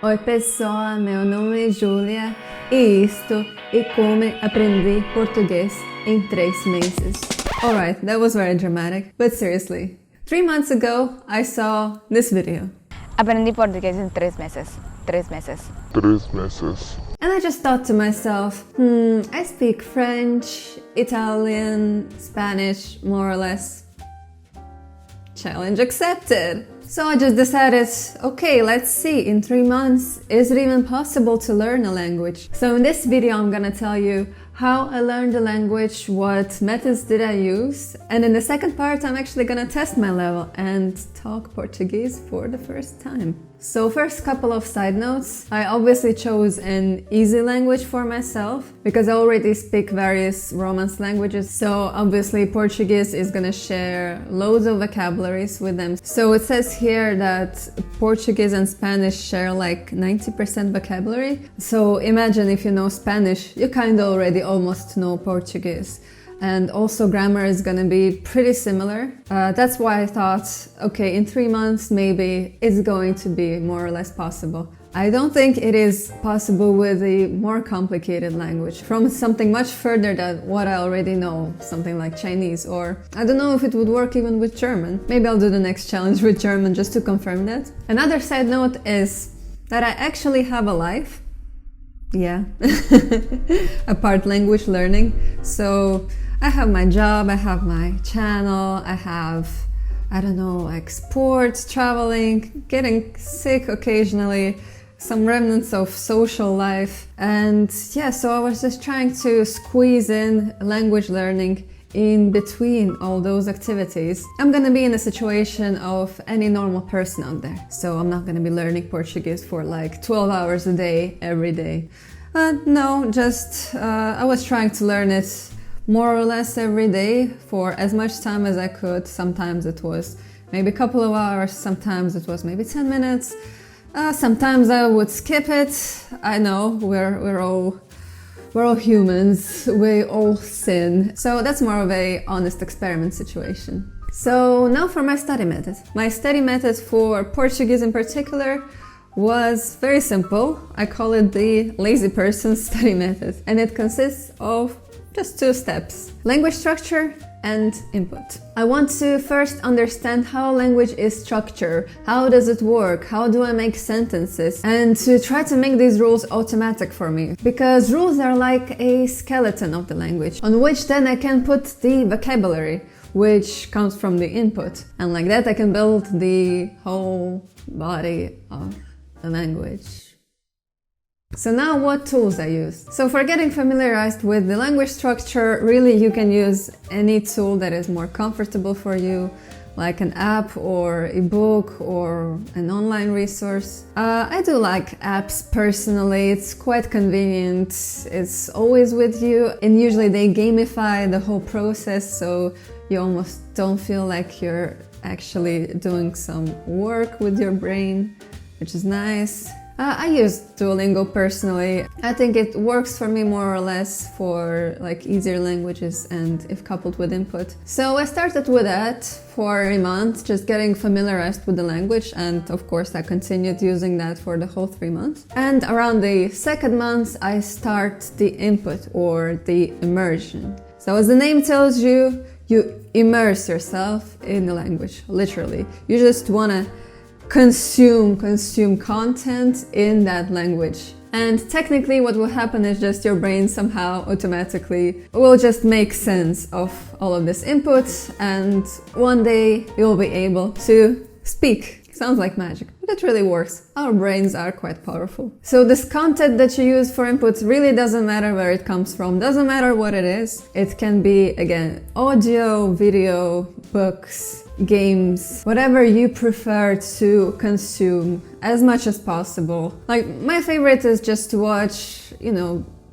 Oi pessoal, meu nome é Júlia e isto é como aprendi português em 3 meses. Alright, that was very dramatic, but seriously. 3 months ago, I saw this video. Aprendí portugués en 3 meses. 3 meses. 3 meses. And I just thought to myself, I speak French, Italian, Spanish, more or less. Challenge accepted. So I just decided, okay, let's see, in 3 months, is it even possible to learn a language? So in this video, I'm gonna tell you how I learned the language, what methods did I use, and in the second part, I'm actually gonna test my level and talk Portuguese for the first time. So first couple of side notes. I obviously chose an easy language for myself because I already speak various Romance languages. So obviously Portuguese is gonna share loads of vocabularies with them. So it says here that Portuguese and Spanish share like 90% vocabulary. So imagine if you know Spanish, you kind of already almost know Portuguese. And also grammar is gonna be pretty similar. That's why I thought, okay, in 3 months maybe it's going to be more or less possible. I don't think it is possible with a more complicated language, from something much further than what I already know, something like Chinese, or I don't know if it would work even with German. Maybe I'll do the next challenge with German just to confirm that. Another side note is that I actually have a life. Yeah, apart language learning. So I have my job, I have my channel, I have, I don't know, like sports, traveling, getting sick occasionally, some remnants of social life. And yeah, so I was just trying to squeeze in language learning in between all those activities. I'm gonna be in the situation of any normal person out there. So I'm not gonna be learning Portuguese for like 12 hours a day, every day. No, just I was trying to learn it more or less every day for as much time as I could. Sometimes it was maybe a couple of hours, sometimes it was maybe 10 minutes. Sometimes I would skip it. I know, we're all humans, we all sin. So that's more of a honest experiment situation. So now for my study method. My study method for Portuguese in particular was very simple. I call it the lazy person study method, and it consists of just 2 steps: language structure and input. I want to first understand how language is structured, how does it work, how do I make sentences, and to try to make these rules automatic for me. Because rules are like a skeleton of the language, on which then I can put the vocabulary, which comes from the input. And like that I can build the whole body of the language. So now what tools I use? So for getting familiarized with the language structure, really you can use any tool that is more comfortable for you, like an app or a book or an online resource. I do like apps personally. It's quite convenient. It's always with you, and usually they gamify the whole process, so you almost don't feel like you're actually doing some work with your brain, which is nice. I use Duolingo personally. I think it works for me more or less for like easier languages and if coupled with input. So I started with that for a month, just getting familiarized with the language, and of course I continued using that for the whole 3 months. And around the 2nd month I start the input or the immersion. So as the name tells you, you immerse yourself in the language, literally. You just wanna consume content in that language. And technically what will happen is just your brain somehow automatically will just make sense of all of this input, and one day you'll be able to speak. Sounds like magic, but it really works. Our brains are quite powerful. So this content that you use for inputs really doesn't matter where it comes from, doesn't matter what it is. It can be, again, audio, video, books, games, whatever you prefer to consume as much as possible. Like, my favorite is just to watch,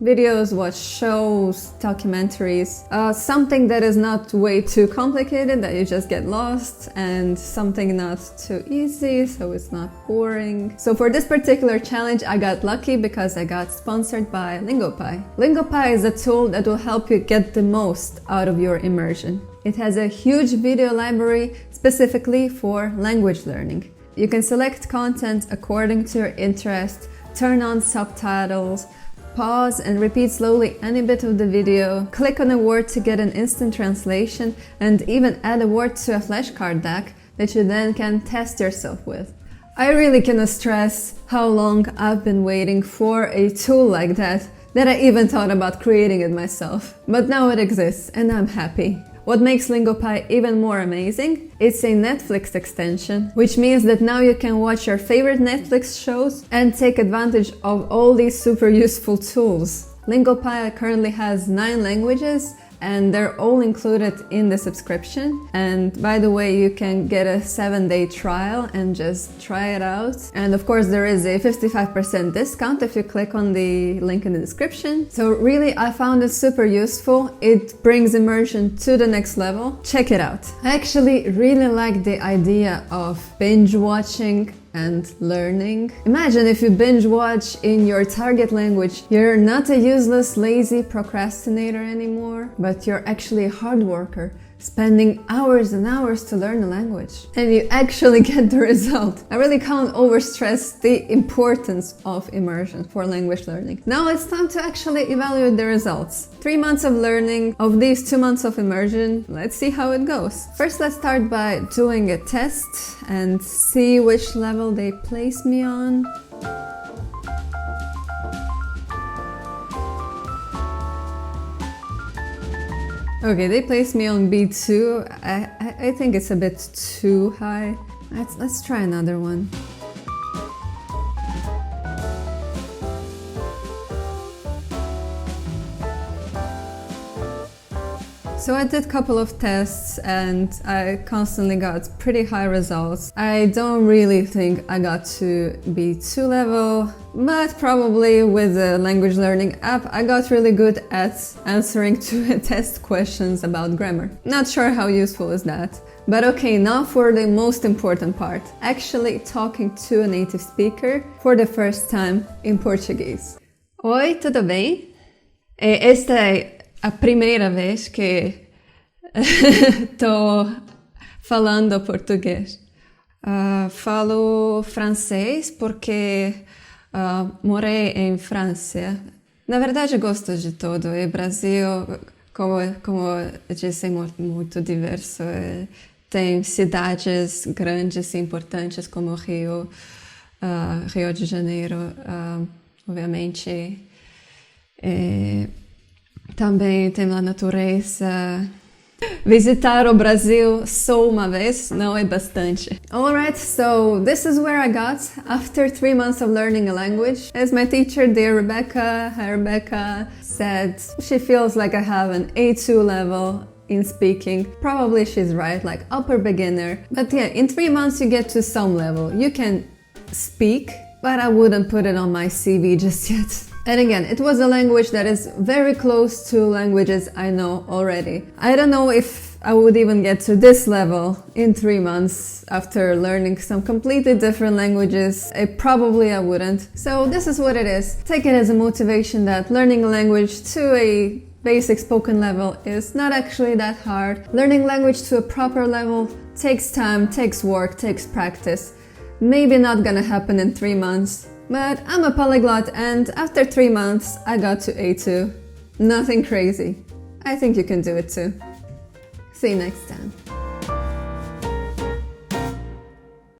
videos, watch shows, documentaries, something that is not way too complicated, that you just get lost, and something not too easy, so it's not boring. So for this particular challenge, I got lucky because I got sponsored by Lingopie. Lingopie is a tool that will help you get the most out of your immersion. It has a huge video library specifically for language learning. You can select content according to your interest, turn on subtitles, pause and repeat slowly any bit of the video, click on a word to get an instant translation, and even add a word to a flashcard deck that you then can test yourself with. I really cannot stress how long I've been waiting for a tool like that I even thought about creating it myself. But now it exists and I'm happy. What makes Lingopie even more amazing? It's a Netflix extension, which means that now you can watch your favorite Netflix shows and take advantage of all these super useful tools. Lingopie currently has 9 languages and they're all included in the subscription. And by the way, you can get a 7-day trial and just try it out. And of course, there is a 55% discount if you click on the link in the description. So really, I found it super useful. It brings immersion to the next level. Check it out. I actually really like the idea of binge watching and learning. Imagine if you binge watch in your target language. You're not a useless, lazy procrastinator anymore, but you're actually a hard worker, spending hours and hours to learn a language. And you actually get the result. I really can't overstress the importance of immersion for language learning. Now it's time to actually evaluate the results. 3 months of learning, of these 2 months of immersion, let's see how it goes. First, let's start by doing a test and see which level they place me on. Okay, they placed me on B2. I think it's a bit too high. Let's try another one. So I did a couple of tests and I constantly got pretty high results. I don't really think I got to B2 level, but probably with the language learning app, I got really good at answering to test questions about grammar. Not sure how useful is that. But okay, now for the most important part, actually talking to a native speaker for the first time in Portuguese. Oi, tudo bem? Esta é a primeira vez que estou falando português. Falo francês porque morei em França. Na verdade, gosto de tudo. O Brasil, como eu disse, é muito diverso. Tem cidades grandes e importantes como Rio de Janeiro, obviamente. Também tem a natureza. Visitar o Brasil só uma vez não é bastante. Alright, so this is where I got after 3 months of learning a language. As my teacher, dear Rebecca, said, she feels like I have an A2 level in speaking. Probably she's right, like upper beginner. But yeah, in 3 months you get to some level. You can speak, but I wouldn't put it on my CV just yet. And again, it was a language that is very close to languages I know already. I don't know if I would even get to this level in 3 months after learning some completely different languages. Probably I wouldn't. So this is what it is. Take it as a motivation that learning a language to a basic spoken level is not actually that hard. Learning language to a proper level takes time, takes work, takes practice. Maybe not gonna happen in 3 months. But I'm a polyglot and after 3 months I got to A2. Nothing crazy. I think you can do it too. See you next time.